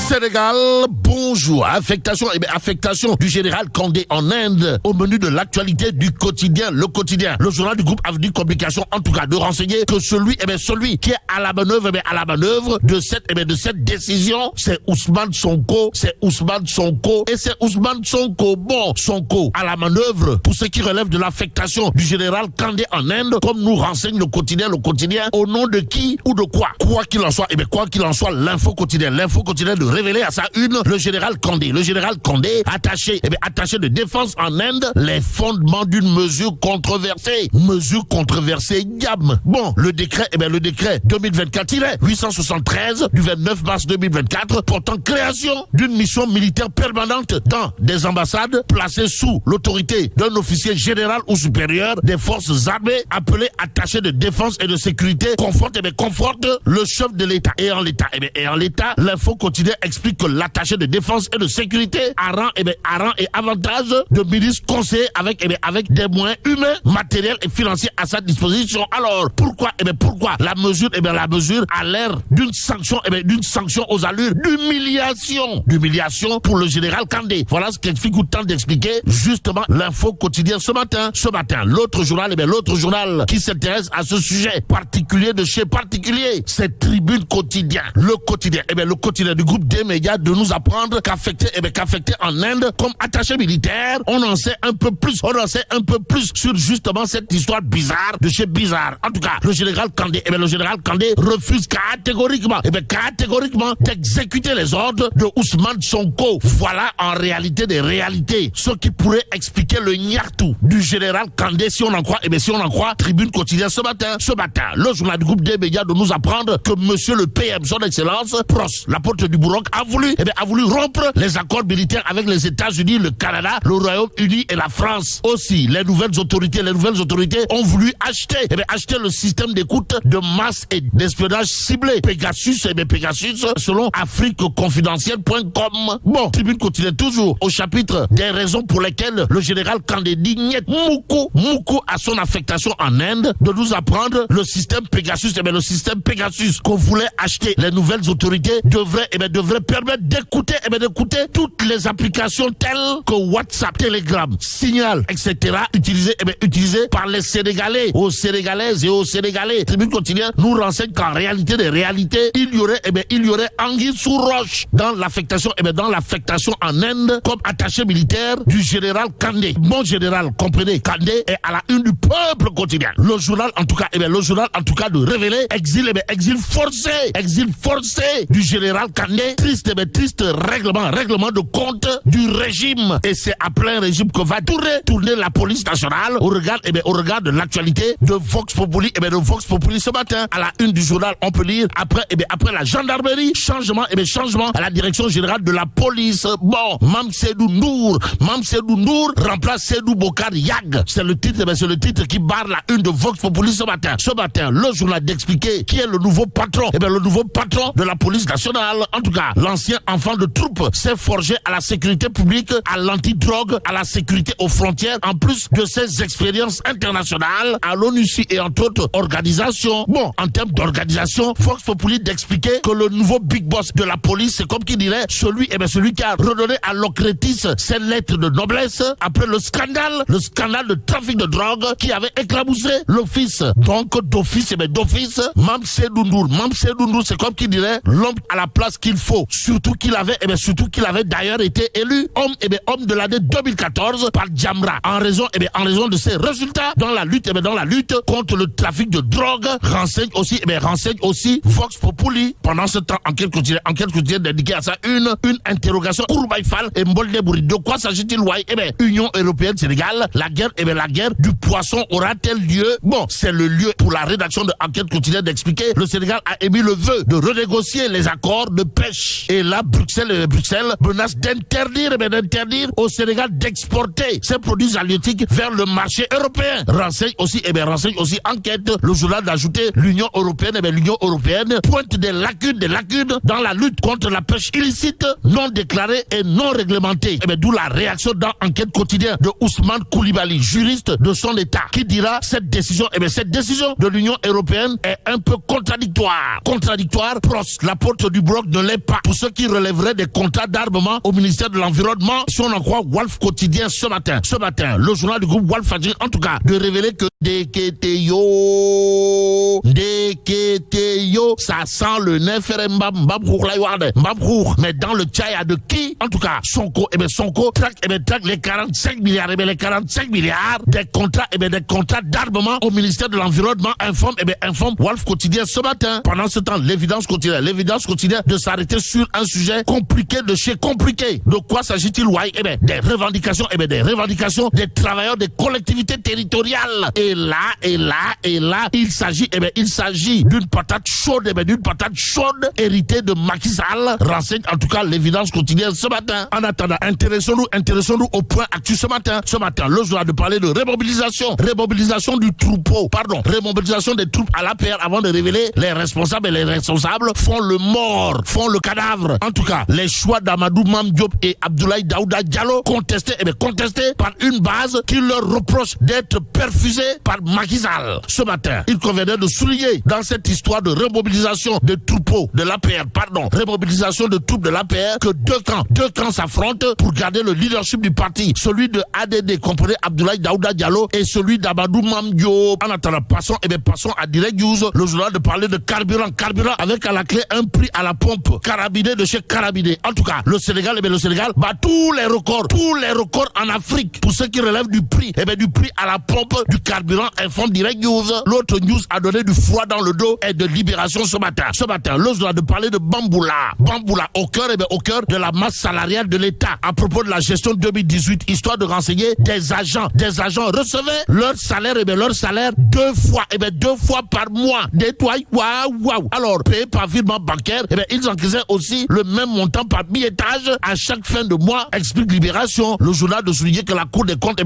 Sénégal, bonjour. Affectation du général Kandé en Inde. Au menu de l'actualité du quotidien, le quotidien. Le journal du groupe Avenue Communication, en tout cas, de renseigner que celui qui est à la manœuvre, de cette décision, c'est Ousmane Sonko. Bon, Sonko à la manœuvre pour ce qui relève de l'affectation du général Kandé en Inde, comme nous renseigne le quotidien, au nom de qui ou de quoi? Quoi qu'il en soit, l'info quotidien de révéler à sa une le général Kandé attaché de défense en Inde, les fondements d'une mesure controversée, diable. Bon, le décret 2024-873 du 29 mars 2024 portant création d'une mission militaire permanente dans des ambassades placées sous l'autorité d'un officier général ou supérieur des forces armées appelé attaché de défense et de sécurité conforte le chef de l'État. Et en l'état, l'info quotidien explique que l'attaché de défense et de sécurité a rang et avantage de ministre conseiller avec des moyens humains, matériels et financiers à sa disposition. Alors, pourquoi la mesure a l'air d'une sanction aux allures d'humiliation pour le général Kandé. Voilà ce qu'explique ou tente d'expliquer justement l'info quotidien ce matin. L'autre journal qui s'intéresse à ce sujet particulier de chez particulier, c'est Tribune Quotidien. Le quotidien du groupe des médias de nous apprendre qu'affecté en Inde comme attaché militaire, on en sait un peu plus sur justement cette histoire bizarre de chez bizarre. En tout cas, le général Kandé refuse catégoriquement d'exécuter les ordres de Ousmane Sonko. Voilà en réalité des réalités, ce qui pourrait expliquer le nyartou du général Kandé si on en croit Tribune Quotidien ce matin. Le journal du groupe des médias de nous apprendre que monsieur le PM, son excellence Pros, la porte du Bourroc, a voulu rompre les accords militaires avec les États-Unis, le Canada, le Royaume-Uni et la France. Aussi, les nouvelles autorités ont voulu acheter le système d'écoute de masse et d'espionnage ciblé Pegasus, selon afriqueconfidentielle.com. Bon, Tribune Quotidien toujours au chapitre des raisons pour lesquelles le général Kandé dit moukou à son affectation en Inde, de nous apprendre le système Pegasus, qu'on voulait acheter. Les nouvelles autorités devraient permettre d'écouter toutes les applications telles que WhatsApp, Telegram, Signal, etc. utilisées par les Sénégalais, aux Sénégalaises et aux Sénégalais. Tribune Quotidien nous renseigne qu'en réalité des réalités, il y aurait anguille sous roche dans l'affectation en Inde comme attaché militaire du général Kandé. Mon général, comprenez, Kandé est à la une du peuple quotidien. Le journal en tout cas de révéler exil forcé du général Kandé. Triste règlement de compte du régime. Et c'est à plein régime que va tourner la police nationale au regard de l'actualité de Vox Populi. Ce matin, à la une du journal, on peut lire après la gendarmerie, changement à la direction générale de la police. Bon, Mam Sédou Nour remplace Sédou Bokar Yag. C'est le titre qui barre la une de Vox Populi ce matin, le journal d'expliquer qui est le nouveau patron. Le nouveau patron de la police nationale. En tout cas, l'ancien enfant de troupe s'est forgé à la sécurité publique, à l'antidrogue, à la sécurité aux frontières, en plus de ses expériences internationales à l'ONUCI et entre autres organisations. Bon, en termes d'organisation, Vox Populi d'expliquer que le nouveau big boss de la police, c'est comme qui dirait celui qui a redonné à Locretis ses lettres de noblesse après le scandale de trafic de drogue qui avait éclaboussé l'office. Donc d'office, Mam Sédou Nour, c'est comme qui dirait l'homme à la place qu'il faut. Surtout qu'il avait d'ailleurs été élu homme de l'année 2014 par Jamra en raison de ses résultats dans la lutte contre le trafic de drogue. Renseigne aussi Vox Populi. Pendant ce temps, enquête quotidienne d'indiquer à ça une interrogation. Kourbaïfal et Mbolde-Bouri. De quoi s'agit-il? Union européenne Sénégal, la guerre du poisson aura-t-elle lieu? Bon, c'est le lieu pour la rédaction de enquête quotidienne d'expliquer. Le Sénégal a émis le vœu de renégocier les accords de pêche. Et là, Bruxelles menace d'interdire au Sénégal d'exporter ses produits halieutiques vers le marché européen. Renseigne aussi enquête. Le journal d'ajouter l'Union européenne pointe des lacunes dans la lutte contre la pêche illicite, non déclarée et non réglementée. D'où la réaction dans enquête quotidienne de Ousmane Koulibaly, juriste de son État, qui dira cette décision de l'Union européenne est un peu contradictoire. Pros, la porte du bloc ne l'est pas. pas. Pour ceux qui relèveraient des contrats d'armement au ministère de l'Environnement, si on en croit Wolf Quotidien ce matin, le journal du groupe Wolf Fadjri, en tout cas, de révéler que Deketeyo, ça sent le mais dans le tchaya de qui? En tout cas, Sonko traque les 45 milliards, les 45 milliards des contrats, des contrats d'armement au ministère de l'Environnement, informe Wolf Quotidien ce matin. Pendant ce temps, l'évidence quotidienne de s'arrêter sur un sujet compliqué de chez compliqué. De quoi s'agit-il, Wai? Des revendications, des travailleurs des collectivités territoriales. Et là, il s'agit d'une patate chaude, héritée de Macky Sall, renseigne en tout cas l'évidence quotidienne ce matin. En attendant, intéressons-nous au point actu ce matin. Le journal de parler de remobilisation du troupeau, remobilisation des troupes à l'APR avant de révéler les responsables font le mort, font le cadavre. En tout cas, les choix d'Amadou Mame Diop et Abdoulaye Daouda Diallo contestés par une base qui leur reproche d'être perfusée par Macky Sall. Ce matin, il convenait de souligner dans cette histoire de remobilisation des troupeaux de l'APR, remobilisation de troupes de l'APR, que deux camps s'affrontent pour garder le leadership du parti. Celui de ADD, comprenez Abdoulaye Daouda Diallo, et celui d'Amadou Mame Diop. En attendant, passons à Direct News, le journal de parler de carburant avec à la clé un prix à la pompe, carabiné de chez carabiné. En tout cas, le Sénégal bat tous les records en Afrique pour ce qui relève du prix, à la pompe du carburant, informe Direct News. L'autre news a donné du froid dans le dos et de Libération ce matin, le journal de parler de Bamboula au cœur de la masse salariale de l'État à propos de la gestion 2018, histoire de renseigner des agents recevaient leur salaire deux fois par mois. Waouh. Alors, payés par virement bancaire, ils encaissaient aussi le même montant par billettage à chaque fin de mois, explique Libération. Le journal de souligner que la Cour des comptes,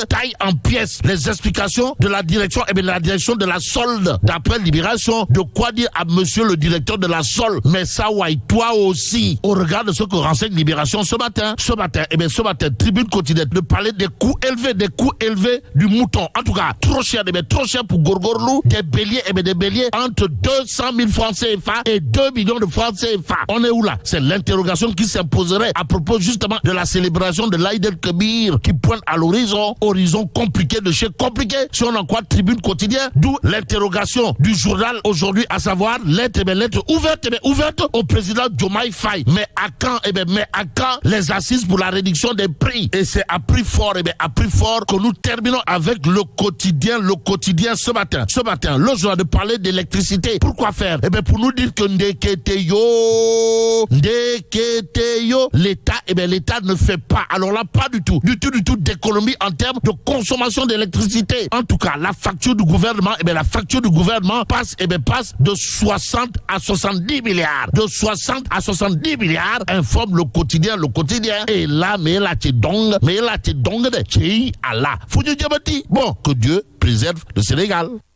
taille en pièces les explications de la direction, de la solde. D'après Libération, de quoi dire à monsieur le directeur de la solde, mais ça, toi aussi, au regard de ce que renseigne Libération ce matin, Tribune quotidienne, de parler des coûts élevés du mouton. En tout cas, trop cher pour Gorgorlou, des béliers entre 200 000 francs CFA et 2 millions de francs CFA. On est où là? C'est l'interrogation qui s'imposerait à propos justement de la célébration de l'Aïd el-Kébir qui pointe à l'horizon compliqué de chez compliqué, si on en croit Tribune quotidienne, d'où l'interrogation du journal aujourd'hui, à savoir lettre ouverte au président Diomaye Faye. Mais à quand les assises pour la réduction des prix? Et c'est à prix fort, que nous terminons avec le quotidien ce matin, le journal de parler d'électricité. Pourquoi faire? Pour nous dire que l'État ne fait pas, alors là, pas du tout d'économie en termes de consommation d'électricité. En tout cas, la facture du gouvernement, passe de 60 à 70 milliards. Informe le quotidien. Et là, mais là, t'es donc de Allah. Bon, que Dieu préserve le Sénégal.